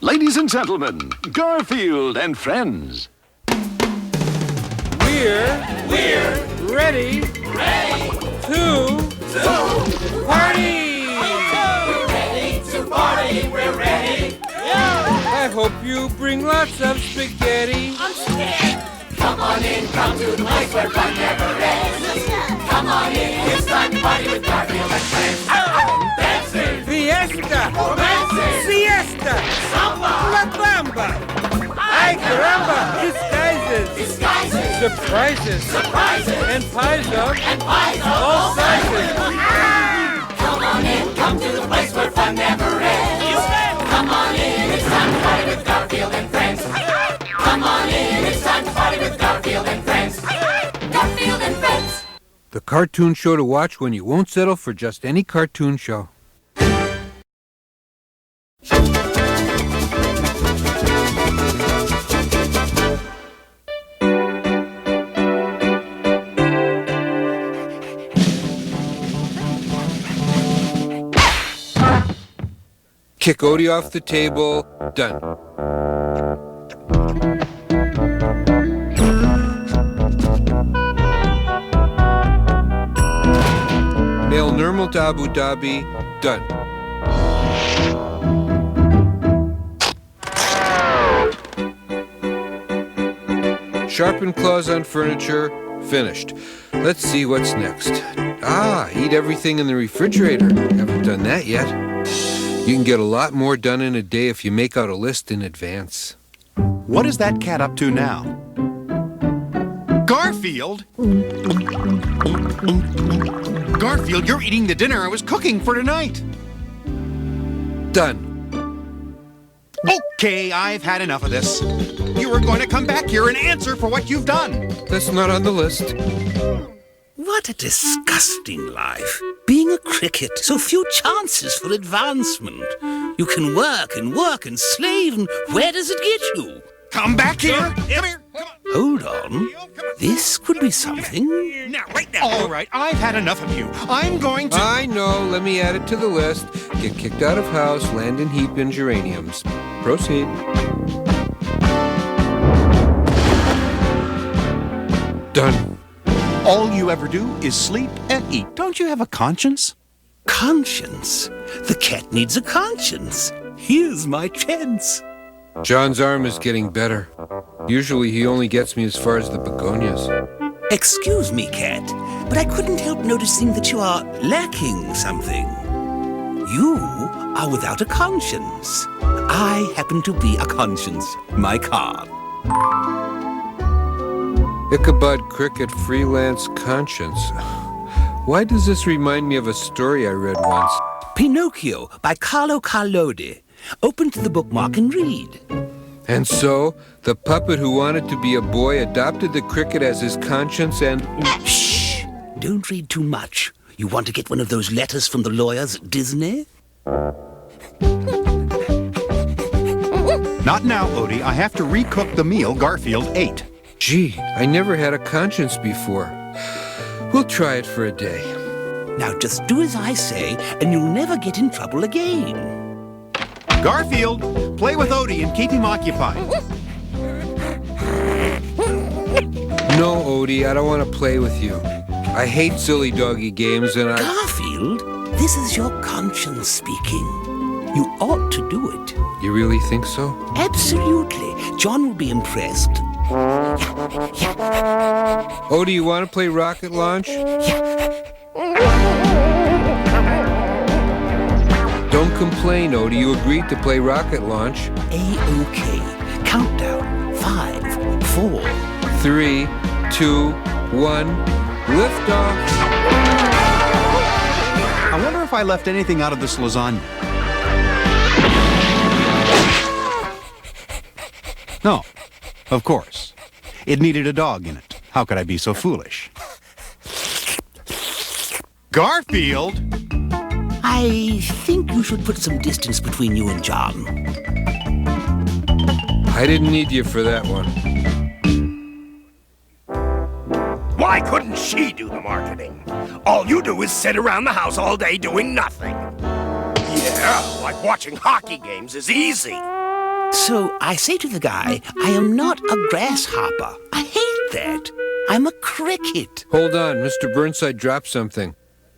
Ladies and gentlemen, Garfield and friends. We're ready to party! We're ready to party, we're ready. I hope you bring lots of spaghetti. I'm scared. Come on in, come to the place where fun never ends. Come on in, it's time to party with Garfield and friends. Dancing, Fiesta! romancing, Siesta! samba, La Bamba! Ay caramba! Disguises! Surprises! And pies of all sizes! Come on in, come to the place where fun never ends. Come on in, it's time to party with Garfield and friends. Come on in, it's time to party with Garfield and friends. Garfield and friends. The cartoon show to watch when you won't settle for just any cartoon show. Kick Odie off the table. Done. Mail normal to Abu Dhabi. Done. Sharpen claws on furniture. Finished. Let's see what's next. Heat everything in the refrigerator. Haven't done that yet. You can get a lot more done in a day if you make out a list in advance. What is that cat up to now? Garfield? Garfield, you're eating the dinner I was cooking for tonight. Done. Okay, I've had enough of this. You were going to come back here and answer for what you've done. That's not on the list. What a disgusting life. Being a cricket, so few chances for advancement. You can work and slave, and where does it get you? Come back here. Come here. Come on. Hold on. This could be something. Now, right now. All right, I've had enough of you. I'm going to... I know. Let me add it to the list. Get kicked out of house, land in heap in geraniums. Proceed. Done. All you ever do is sleep and eat. Don't you have a conscience? Conscience? The cat needs a conscience. Here's my chance. John's arm is getting better. Usually he only gets me as far as the begonias. Excuse me, cat, but I couldn't help noticing that you are lacking something. You are without a conscience. I happen to be a conscience. My card. Ichabod Cricket Freelance Conscience. Why does this remind me of a story I read once? Pinocchio by Carlo Collodi. Open to the bookmark and read. And so, the puppet who wanted to be a boy adopted the cricket as his conscience and... Shh! Don't read too much. You want to get one of those letters from the lawyers at Disney? Not now, Odie. I have to recook the meal Garfield ate. Gee, I never had a conscience before. We'll try it for a day. Now just do as I say, and you'll never get in trouble again. Garfield, play with Odie and keep him occupied. No, Odie, I don't want to play with you. I hate silly doggy games and Garfield, this is your conscience speaking. You ought to do it. You really think so? Absolutely. John will be impressed. Odie, you want to play rocket launch? Don't complain, Odie. You agreed to play rocket launch. A-OK. Countdown. 5, 4. 3, 2, 1. Liftoff. I wonder if I left anything out of this lasagna. No, of course. It needed a dog in it. How could I be so foolish? Garfield! I think you should put some distance between you and John. I didn't need you for that one. Why couldn't she do the marketing? All you do is sit around the house all day doing nothing. Yeah, like watching hockey games is easy. So I say to the guy, I am not a grasshopper. I hate that. I'm a cricket. Hold on, Mr. Burnside dropped something.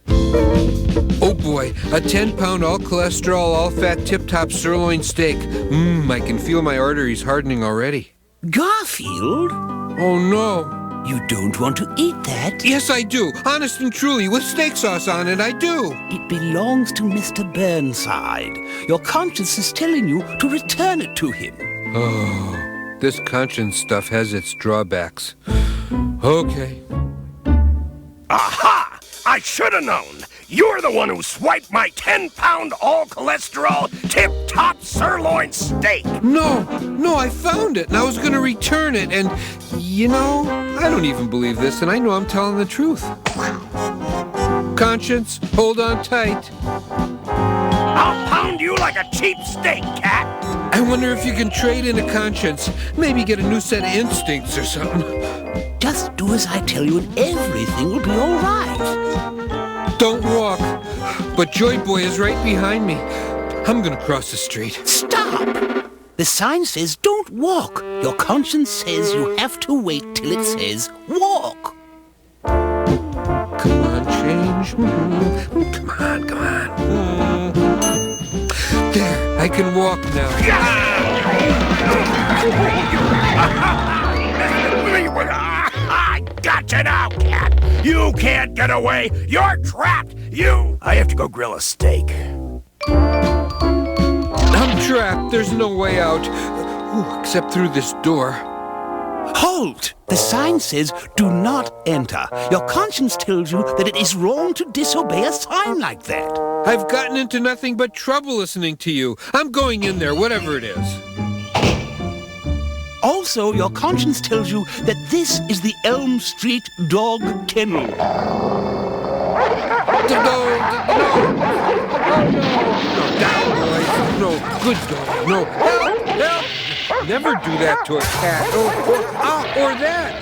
Oh boy, a 10-pound all-cholesterol, all-fat, tip-top sirloin steak. I can feel my arteries hardening already. Garfield? Oh no. You don't want to eat that? Yes, I do. Honest and truly, with steak sauce on it, I do. It belongs to Mr. Burnside. Your conscience is telling you to return it to him. Oh, this conscience stuff has its drawbacks. Okay. Aha! I should have known. You're the one who swiped my 10-pound all-cholesterol, tip-top sirloin steak. No, I found it, and I was going to return it, and, you know, I don't even believe this, and I know I'm telling the truth. Conscience, hold on tight. I'll pound you like a cheap steak, cat. I wonder if you can trade in a conscience, maybe get a new set of instincts or something. Just do as I tell you, and everything will be all right. Don't walk, but Joy Boy is right behind me. I'm going to cross the street. Stop! The sign says don't walk. Your conscience says you have to wait till it says walk. Come on, change. Come on. There, I can walk now. I gotcha now, cat. You can't get away. You're trapped. I have to go grill a steak. I'm trapped. There's no way out. Except through this door. Halt! The sign says do not enter. Your conscience tells you that it is wrong to disobey a sign like that. I've gotten into nothing but trouble listening to you. I'm going in there, whatever it is. Also, your conscience tells you that this is the Elm Street Dog Kennel. No, down, boys. No, good dog. No, help! Never do that to a cat. Or that.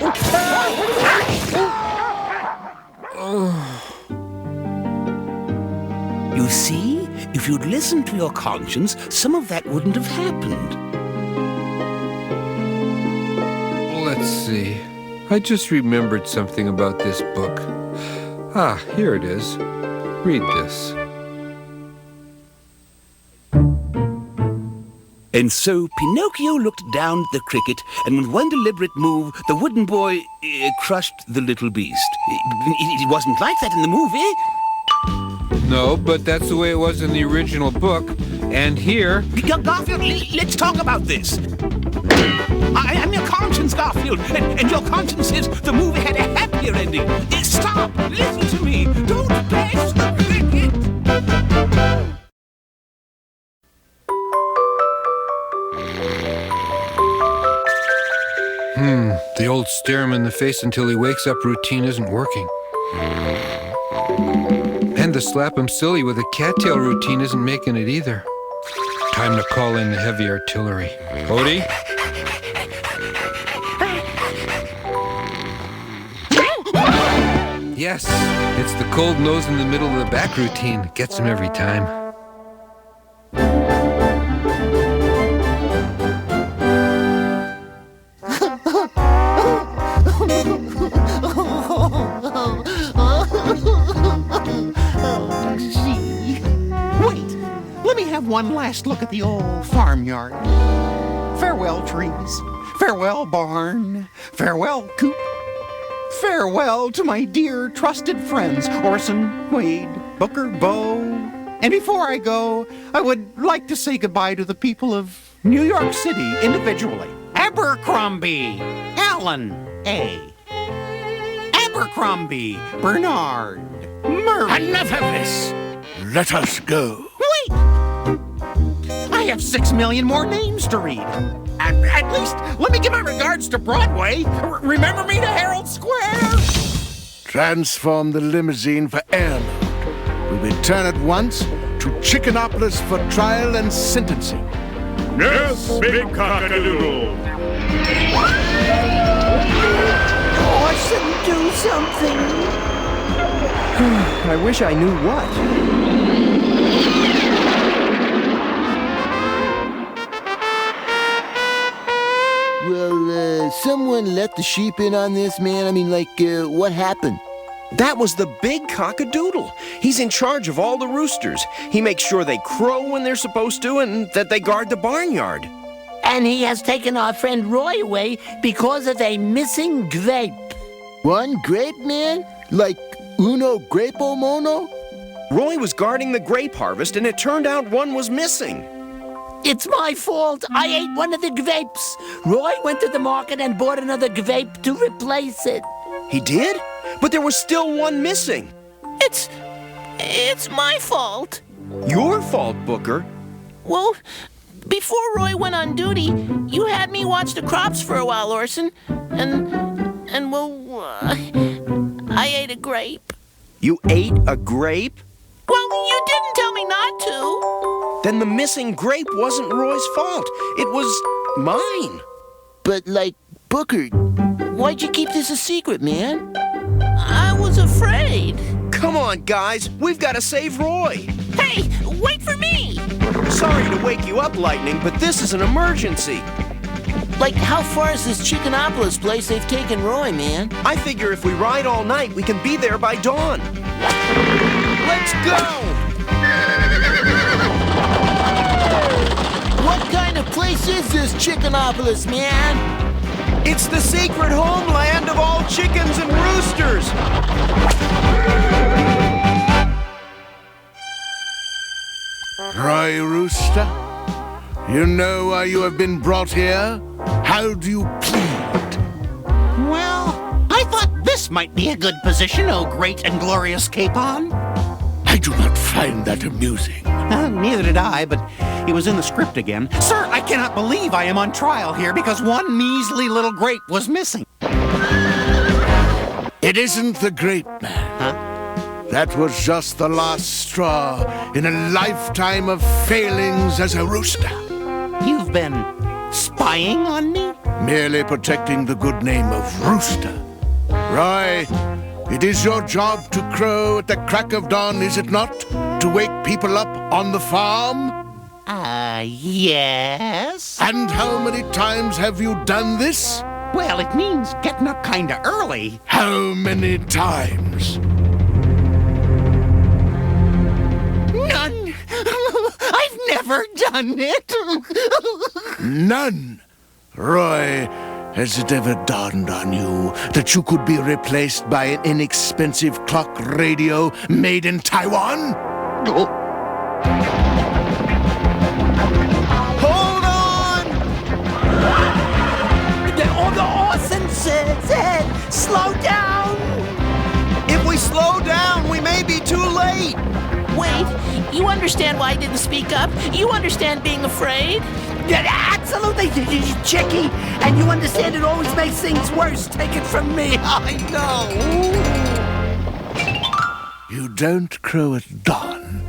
You see, if you'd listened to your conscience, some of that wouldn't have happened. Let's see. I just remembered something about this book. Here it is. Read this. And so Pinocchio looked down at the cricket, and with one deliberate move, the wooden boy crushed the little beast. It wasn't like that in the movie. No, but that's the way it was in the original book. And here... Garfield, let's talk about this. I'm your conscience, Garfield, and your conscience says the movie had a happier ending. Stop! Listen to me! Don't bash the cricket! The old stare him in the face until he wakes up routine isn't working. And the slap him silly with a cattail routine isn't making it either. Time to call in the heavy artillery. Odie? Yes, it's the cold nose in the middle of the back routine. Gets him every time. Wait, let me have one last look at the old farmyard. Farewell, trees. Farewell, barn. Farewell, coop. Farewell to my dear trusted friends, Orson, Wade, Booker, Bo. And before I go, I would like to say goodbye to the people of New York City individually. Abercrombie, Allen, A. Abercrombie, Bernard, Murray. Enough of this. Let us go. Wait! I have 6 million more names to read. At least, let me give my regards to Broadway. Remember me to Herald Square? Transform the limousine for airload. We return at once to Chickenopolis for trial and sentencing. Yes, big cockadoodle. Orson, do something. I wish I knew what. anyone let the sheep in on this, man? I mean, what happened? That was the big cockadoodle. He's in charge of all the roosters. He makes sure they crow when they're supposed to and that they guard the barnyard. And he has taken our friend Roy away because of a missing grape. One grape, man? Like uno grapo mono? Roy was guarding the grape harvest and it turned out one was missing. It's my fault. I ate one of the grapes. Roy went to the market and bought another grape to replace it. He did? But there was still one missing. It's my fault. Your fault, Booker. Well, before Roy went on duty, you had me watch the crops for a while, Orson. And I ate a grape. You ate a grape? Well, you didn't tell me not to. Then the missing grape wasn't Roy's fault. It was mine. But, Booker, why'd you keep this a secret, man? I was afraid. Come on, guys. We've got to save Roy. Hey, wait for me. Sorry to wake you up, Lightning, but this is an emergency. How far is this Chickenopolis place they've taken Roy, man? I figure if we ride all night, we can be there by dawn. Let's go! What kind of place is this Chickenopolis, man? It's the secret homeland of all chickens and roosters. Roy Rooster, you know why you have been brought here? How do you plead? Well, I thought this might be a good position, oh great and glorious Capon. I do not find that amusing. Neither did I, but it was in the script again. Sir, I cannot believe I am on trial here because one measly little grape was missing. It isn't the grape, man. Huh? That was just the last straw in a lifetime of failings as a rooster. You've been spying on me? Merely protecting the good name of Rooster. Roy, it is your job to crow at the crack of dawn, is it not? To wake people up on the farm? Yes. And how many times have you done this? Well, it means getting up kinda early. How many times? None. I've never done it. None. Roy, has it ever dawned on you that you could be replaced by an inexpensive clock radio made in Taiwan? Hold on! The Orson said, slow down. If we slow down, we may be too late. Wait, you understand why I didn't speak up? You understand being afraid? Yeah, absolutely, Chicky. And you understand it always makes things worse. Take it from me. I know. You don't crow at dawn.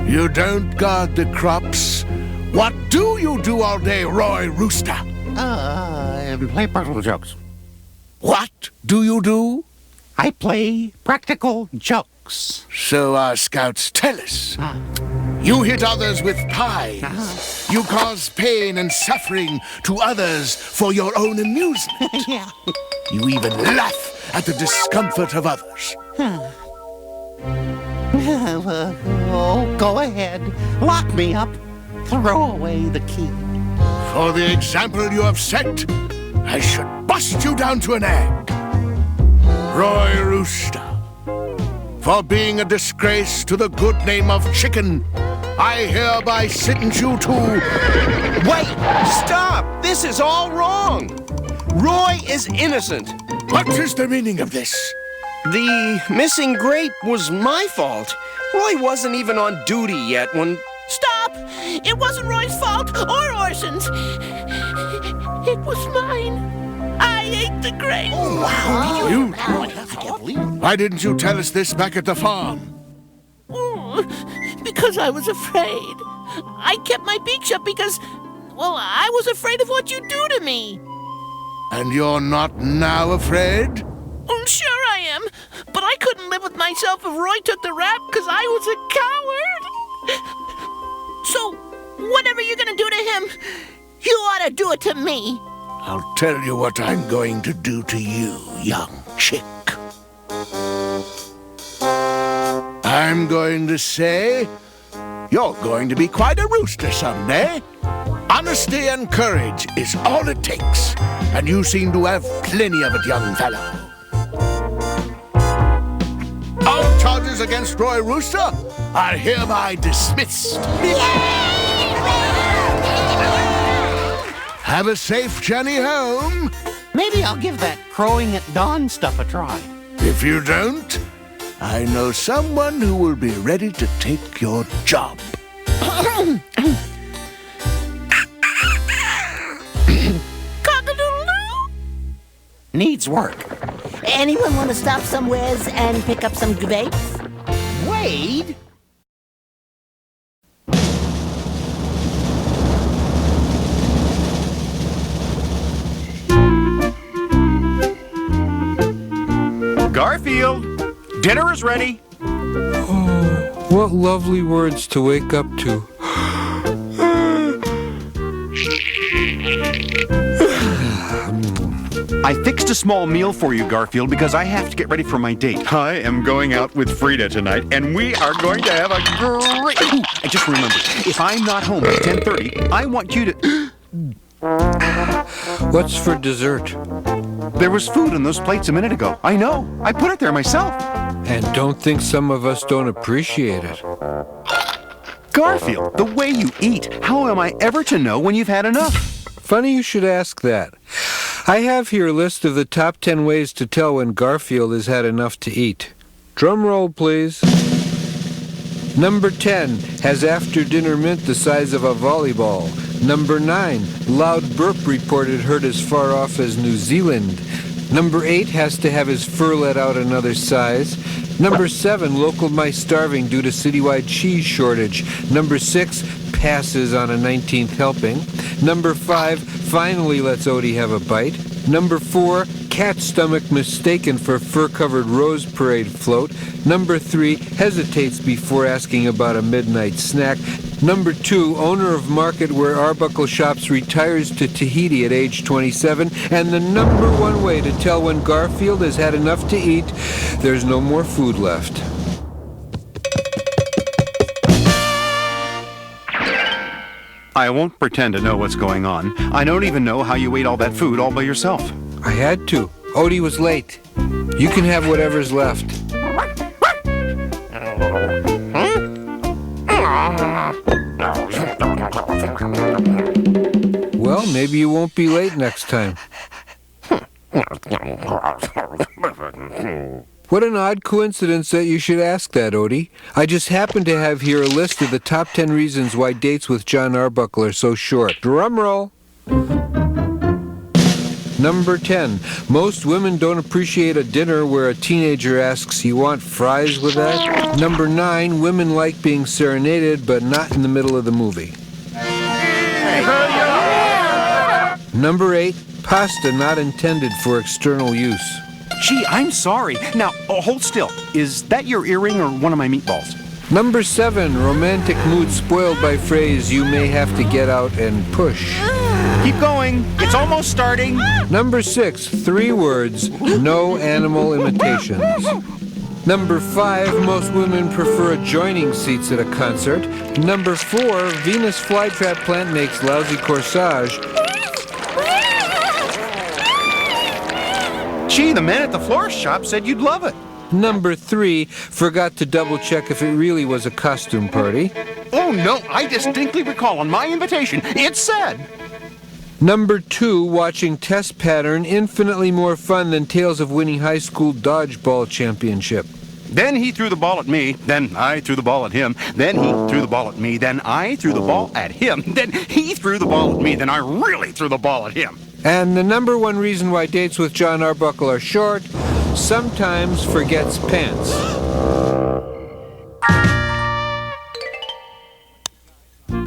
You don't guard the crops. What do you do all day, Roy Rooster? Play practical jokes. What do you do? I play practical jokes. So our scouts tell us. You hit others with pies. You cause pain and suffering to others for your own amusement. Yeah. You even laugh at the discomfort of others. Go ahead. Lock me up. Throw away the key. For the example you have set, I should bust you down to an egg. Roy Rooster, for being a disgrace to the good name of chicken, I hereby sentence you to... Wait! Stop! This is all wrong! Roy is innocent. What is the meaning of this? The missing grape was my fault. Roy wasn't even on duty yet when... Stop! It wasn't Roy's fault or Orson's. It was mine. I ate the grape. Oh, wow. You... I can't believe it. Why didn't you tell us this back at the farm? Because I was afraid. I kept my beak shut because, well, I was afraid of what you'd do to me. And you're not now afraid? Sure I am, but I couldn't live with myself if Roy took the rap because I was a coward. So, whatever you're gonna do to him, you ought to do it to me. I'll tell you what I'm going to do to you, young chick. I'm going to say, you're going to be quite a rooster someday. Honesty and courage is all it takes, and you seem to have plenty of it, young fellow. All charges against Roy Rooster are hereby dismissed. Have a safe journey home. Maybe I'll give that crowing at dawn stuff a try. If you don't, I know someone who will be ready to take your job. Cock-a-doodle-doo! Needs work. Anyone want to stop somewheres and pick up some grapes? Wade? Garfield, dinner is ready. Oh, what lovely words to wake up to. I fixed a small meal for you, Garfield, because I have to get ready for my date. I am going out with Frida tonight, and we are going to have a great... Ooh, I just remembered, if I'm not home by 10:30, I want you to... What's for dessert? There was food in those plates a minute ago. I know. I put it there myself. And don't think some of us don't appreciate it. Garfield, the way you eat, how am I ever to know when you've had enough? Funny you should ask that. I have here a list of the top 10 ways to tell when Garfield has had enough to eat. Drum roll, please. Number 10, has after-dinner mint the size of a volleyball. Number 9, loud burp reported heard as far off as New Zealand. Number 8, has to have his fur let out another size. Number 7, local mice starving due to citywide cheese shortage. Number 6, passes on a 19th helping. Number 5, finally lets Odie have a bite. Number 4, cat stomach mistaken for fur-covered rose parade float. Number 3, hesitates before asking about a midnight snack. Number 2, owner of market where Arbuckle Shops retires to Tahiti at age 27. And the number 1 way to tell when Garfield has had enough to eat, there's no more food left. I won't pretend to know what's going on. I don't even know how you ate all that food all by yourself. I had to. Odie was late. You can have whatever's left. Well, maybe you won't be late next time. What an odd coincidence that you should ask that, Odie. I just happen to have here a list of the top 10 reasons why dates with John Arbuckle are so short. Drum roll. Number 10. Most women don't appreciate a dinner where a teenager asks, "You want fries with that?" Number 9. Women like being serenaded, but not in the middle of the movie. Number 8. Pasta not intended for external use. Gee, I'm sorry. Now, hold still. Is that your earring or one of my meatballs? Number 7. Romantic mood spoiled by phrase, "You may have to get out and push." Keep going. It's almost starting. Number 6. 3 words, no animal imitations. Number 5. Most women prefer adjoining seats at a concert. Number 4. Venus flytrap plant makes lousy corsage. Gee, the man at the florist shop said you'd love it. Number 3. Forgot to double check if it really was a costume party. Oh, no, I distinctly recall on my invitation, it said. Number 2. Watching test pattern infinitely more fun than tales of winning high school dodgeball championship. Then he threw the ball at me, then I threw the ball at him, then he threw the ball at me, then I threw the ball at him, then he threw the ball at me, then I really threw the ball at him. And the number 1 reason why dates with John Arbuckle are short, sometimes forgets pants.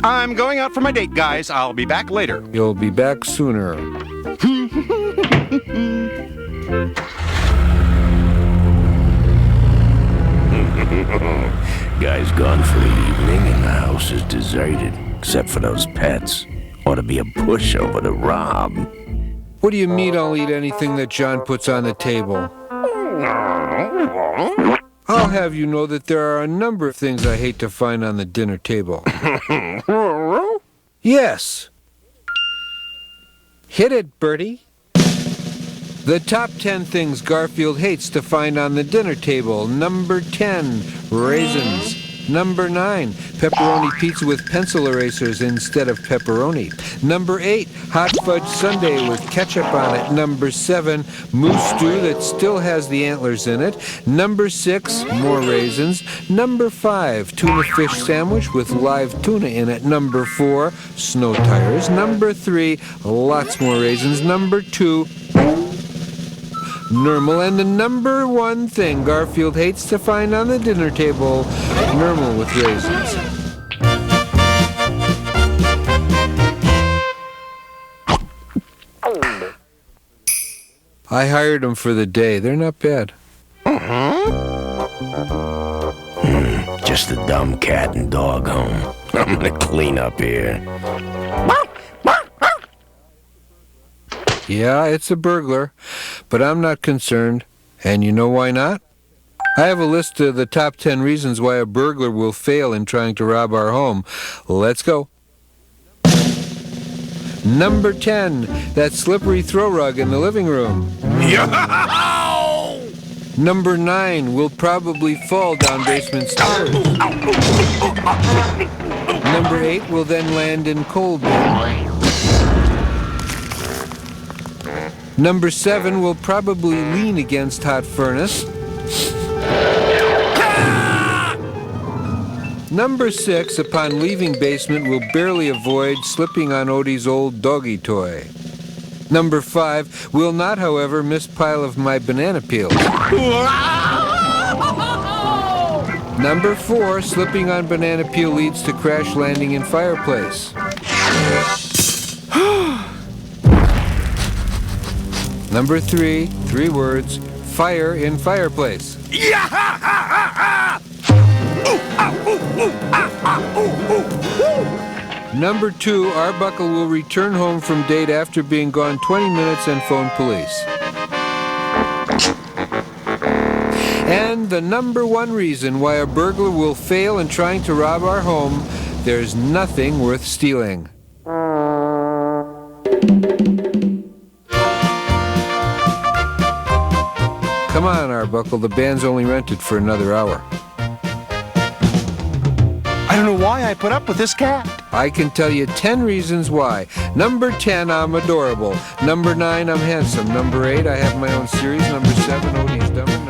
I'm going out for my date, guys. I'll be back later. You'll be back sooner. Guy's gone for the evening and the house is deserted, except for those pets. Ought to be a pushover to rob. What do you mean I'll eat anything that John puts on the table? I'll have you know that there are a number of things I hate to find on the dinner table. Yes. Hit it, Bertie. The top 10 things Garfield hates to find on the dinner table. Number 10, raisins. Number 9, pepperoni pizza with pencil erasers instead of pepperoni. Number 8, hot fudge sundae with ketchup on it. Number 7, moose stew that still has the antlers in it. Number 6, more raisins. Number 5, tuna fish sandwich with live tuna in it. Number 4, snow tires. Number 3, lots more raisins. Number 2, Nermal, and the number 1 thing Garfield hates to find on the dinner table, Nermal with raisins. I hired them for the day. They're not bad. Just a dumb cat and dog home. I'm gonna clean up here. Yeah, it's a burglar, but I'm not concerned. And you know why not? I have a list of the top 10 reasons why a burglar will fail in trying to rob our home. Let's go. Number 10, that slippery throw rug in the living room. Yo! Number 9, will probably fall down basement stairs. Number 8, will then land in coal bin. Number 7, will probably lean against hot furnace. Number 6, upon leaving basement, will barely avoid slipping on Odie's old doggy toy. Number 5, will not, however, miss pile of my banana peels. Number 4, slipping on banana peel leads to crash landing in fireplace. Number 3, 3 words, fire in fireplace. Number 2, Arbuckle will return home from date after being gone 20 minutes and phone police. And the number 1 reason why a burglar will fail in trying to rob our home, there's nothing worth stealing. Come on, Arbuckle, the band's only rented for another hour. I don't know why I put up with this cat. I can tell you 10 reasons why. Number 10, I'm adorable. Number 9, I'm handsome. Number 8, I have my own series. Number 7, Odie's dumber.